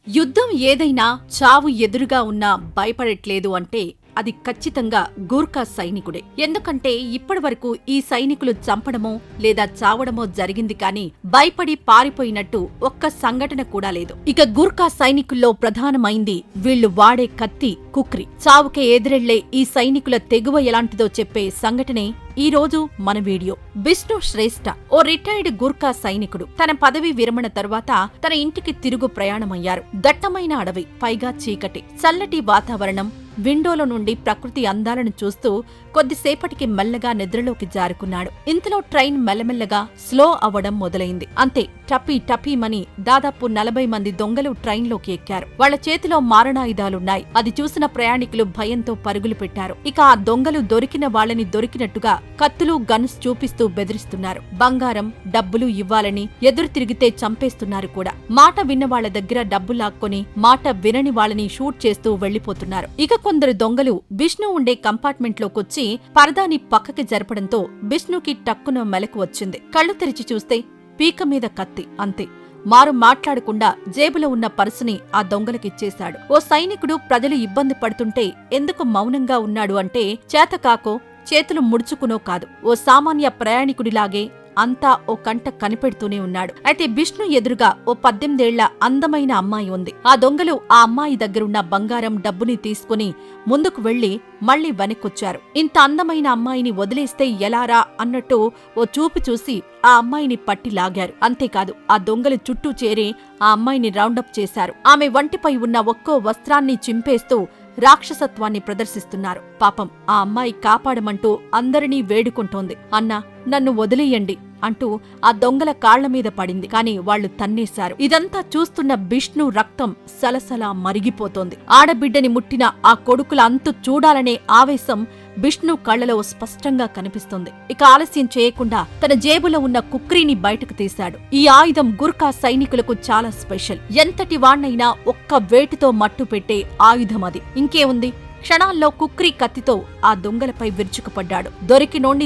యుద్ధం ఏదైనా చావు ఎదురుగా ఉన్నా భయపడట్లేదు అంటే అది ఖచ్చితంగా గూర్ఖా సైనికుడే. ఎందుకంటే ఇప్పటివరకు ఈ సైనికులు చంపడమో లేదా చావడమో జరిగింది కానీ భయపడి పారిపోయినట్టు ఒక్క సంఘటన కూడా లేదు. ఇక గూర్ఖా సైనికుల్లో ప్రధానమైంది వీళ్లు వాడే కత్తి కుక్రి. చావుకే ఎదురెళ్లే ఈ సైనికుల తెగువ ఎలాంటిదో చెప్పే సంఘటనే ఈ రోజు మన వీడియో. బిష్ణు శ్రేష్ఠ ఓ రిటైర్డ్ గూర్ఖా సైనికుడు. తన పదవీ విరమణ తరువాత తన ఇంటికి తిరుగు ప్రయాణమయ్యారు. దట్టమైన అడవి, పైగా చీకటి, చల్లటి వాతావరణం. విండోలో నుండి ప్రకృతి అందాలను చూస్తూ కొద్దిసేపటికి మెల్లగా నిద్రలోకి జారుకున్నాడు. ఇంతలో ట్రైన్ మెల్లమెల్లగా స్లో అవ్వడం మొదలైంది. అంతే, టపీ టపీమని దాదాపు 40 మంది దొంగలు ట్రైన్లోకి ఎక్కారు. వాళ్ల చేతిలో మారణాయుధాలున్నాయి. అది చూసిన ప్రయాణికులు భయంతో పరుగులు పెట్టారు. ఇక ఆ దొంగలు దొరికిన వాళ్ళని దొరికినట్టుగా కత్తులు, గన్స్ చూపిస్తూ బెదిరిస్తున్నారు. బంగారం, డబ్బులు ఇవ్వాలని, ఎదురు తిరిగితే చంపేస్తున్నారు కూడా. మాట విన్న వాళ్ల దగ్గర డబ్బు లాక్కొని మాట వినని వాళ్ళని షూట్ చేస్తూ వెళ్లిపోతున్నారు. ఇక కొందరు దొంగలు బిష్ణు ఉండే కంపార్ట్మెంట్లోకొచ్చి పరదాని పక్కకి జరపడంతో బిష్ణుకి టక్కున మెలకు వచ్చింది. కళ్ళు తెరిచి చూస్తే పీక మీద కత్తి. అంతే, మారు మాట్లాడకుండా జేబులో ఉన్న పర్సుని ఆ దొంగలకిచ్చేశాడు. ఓ సైనికుడు ప్రజలు ఇబ్బంది పడుతుంటే ఎందుకు మౌనంగా ఉన్నాడు అంటే చేతకాకో, చేతులు ముడుచుకునో కాదు, ఓ సామాన్య ప్రయాణికుడిలాగే అంతా ఓ కంట కనిపెడుతూనే ఉన్నాడు. అయితే బిష్ణు ఎదురుగా ఓ 18 ఏళ్ల అందమైన అమ్మాయి ఉంది. ఆ దొంగలు ఆ అమ్మాయి దగ్గరున్న బంగారం, డబ్బుని తీసుకుని ముందుకు వెళ్లి మళ్లీ వెనక్కొచ్చారు. ఇంత అందమైన అమ్మాయిని వదిలేస్తే ఎలారా అన్నట్టు ఓ చూపు చూసి ఆ అమ్మాయిని పట్టి లాగారు. అంతేకాదు, ఆ దొంగలు చుట్టూ చేరి ఆ అమ్మాయిని రౌండప్ చేశారు. ఆమె వంటిపై ఉన్న ఒక్కో వస్త్రాన్ని చింపేస్తూ రాక్షసత్వాన్ని ప్రదర్శిస్తున్నారు. పాపం ఆ అమ్మాయి కాపాడమంటూ అందరినీ వేడుకుంటోంది. అన్నా, నన్ను వదిలేయండి అంటూ ఆ దొంగల కాళ్లమీద పడింది. కాని వాళ్లు తన్నేశారు. ఇదంతా చూస్తున్న బిష్ణు రక్తం సలసలా మరిగిపోతోంది. ఆడబిడ్డని ముట్టిన ఆ కొడుకుల అంతు చూడాలనే ఆవేశం బిష్ణు కళ్లలో స్పష్టంగా కనిపిస్తుంది. ఇక ఆలస్యం చేయకుండా తన జేబులో ఉన్న కుక్రీని బయటకు తీశాడు. ఈ ఆయుధం గూర్ఖా సైనికులకు చాలా స్పెషల్. ఎంతటి వాణ్ణైనా ఒక్క వేటుతో మట్టు పెట్టే ఆయుధం అది. ఇంకేముంది, క్షణాల్లో కుక్రీ కత్తితో ఆ దొంగలపై విరుచుకుపడ్డాడు.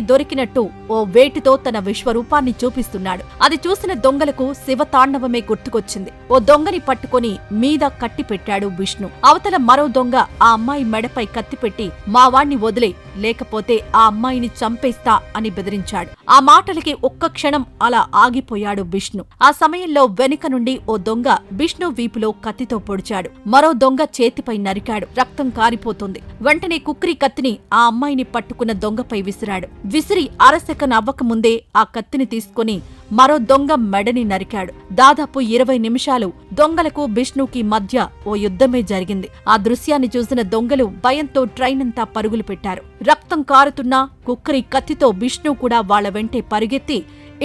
దొరికినట్టు ఓ వేటితో తన విశ్వరూపాన్ని చూపిస్తున్నాడు. అది చూసిన దొంగలకు శివతాండవమే గుర్తుకొచ్చింది. ఓ దొంగని పట్టుకుని మీద కట్టి పెట్టాడు విష్ణు. అవతల మరో దొంగ ఆ అమ్మాయి మెడపై కత్తిపెట్టి మా వాణ్ణి వదిలే, లేకపోతే ఆ అమ్మాయిని చంపేస్తా అని బెదిరించాడు. ఆ మాటలకి ఒక్క క్షణం అలా ఆగిపోయాడు విష్ణు. ఆ సమయంలో వెనుక నుండి ఓ దొంగ విష్ణు వీపులో కత్తితో పొడిచాడు. మరో దొంగ చేతిపై నరికాడు. రక్తం కారిపోతుంది. వెంటనే కుక్రీ కత్తిని ఆ అమ్మాయిని పట్టుకున్న దొంగపై విసిరాడు. విసిరి అరసెకన్ అవ్వకముందే ఆ కత్తిని తీసుకుని మరో దొంగ మెడని నరికాడు. దాదాపు 20 నిమిషాలు దొంగలకు బిష్ణుకి మధ్య ఓ యుద్ధమే జరిగింది. ఆ దృశ్యాన్ని చూసిన దొంగలు భయంతో ట్రైన్ అంతా పరుగులు పెట్టారు. రక్తం కారుతున్నా కుక్రీ కత్తితో బిష్ణు కూడా వాళ్ల వెంటే పరుగెత్తి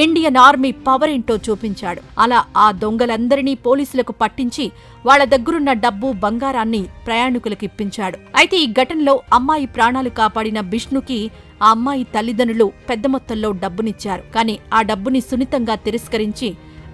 ఇండియన్ ఆర్మీ పవర్ ఏంటో చూపించాడు. అలా ఆ దొంగలందరినీ పోలీసులకు పట్టించి వాళ్ల దగ్గరున్న డబ్బు, బంగారాన్ని ప్రయాణికులకు ఇప్పించాడు. అయితే ఈ ఘటనలో అమ్మాయి ప్రాణాలు కాపాడిన బిష్ణుకి ఆ అమ్మాయి తల్లిదండ్రులు పెద్ద మొత్తంలో డబ్బునిచ్చారు. కాని ఆ డబ్బుని సున్నితంగా తిరస్కరించి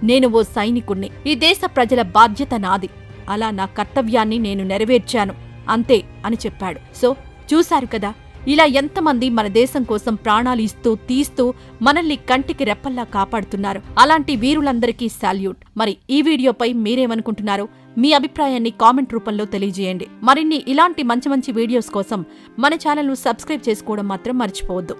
నేను ఓ సైనికుణ్ణి, ఈ దేశ ప్రజల బాధ్యత నాది, అలా నా కర్తవ్యాన్ని నేను నెరవేర్చాను అంతే అని చెప్పాడు. సో చూశారు కదా, ఇలా ఎంతమంది మన దేశం కోసం ప్రాణాలు ఇస్తూ తీస్తూ మనల్ని కంటికి రెప్పల్లా కాపాడుతున్నారు. అలాంటి వీరులందరికీ సాల్యూట్. మరి ఈ వీడియోపై మీరేమనుకుంటున్నారో మీ అభిప్రాయాన్ని కామెంట్ రూపంలో తెలియజేయండి. మరిన్ని ఇలాంటి మంచి మంచి వీడియోస్ కోసం మన ఛానల్ను సబ్స్క్రైబ్ చేసుకోవడం మాత్రం మర్చిపోవద్దు.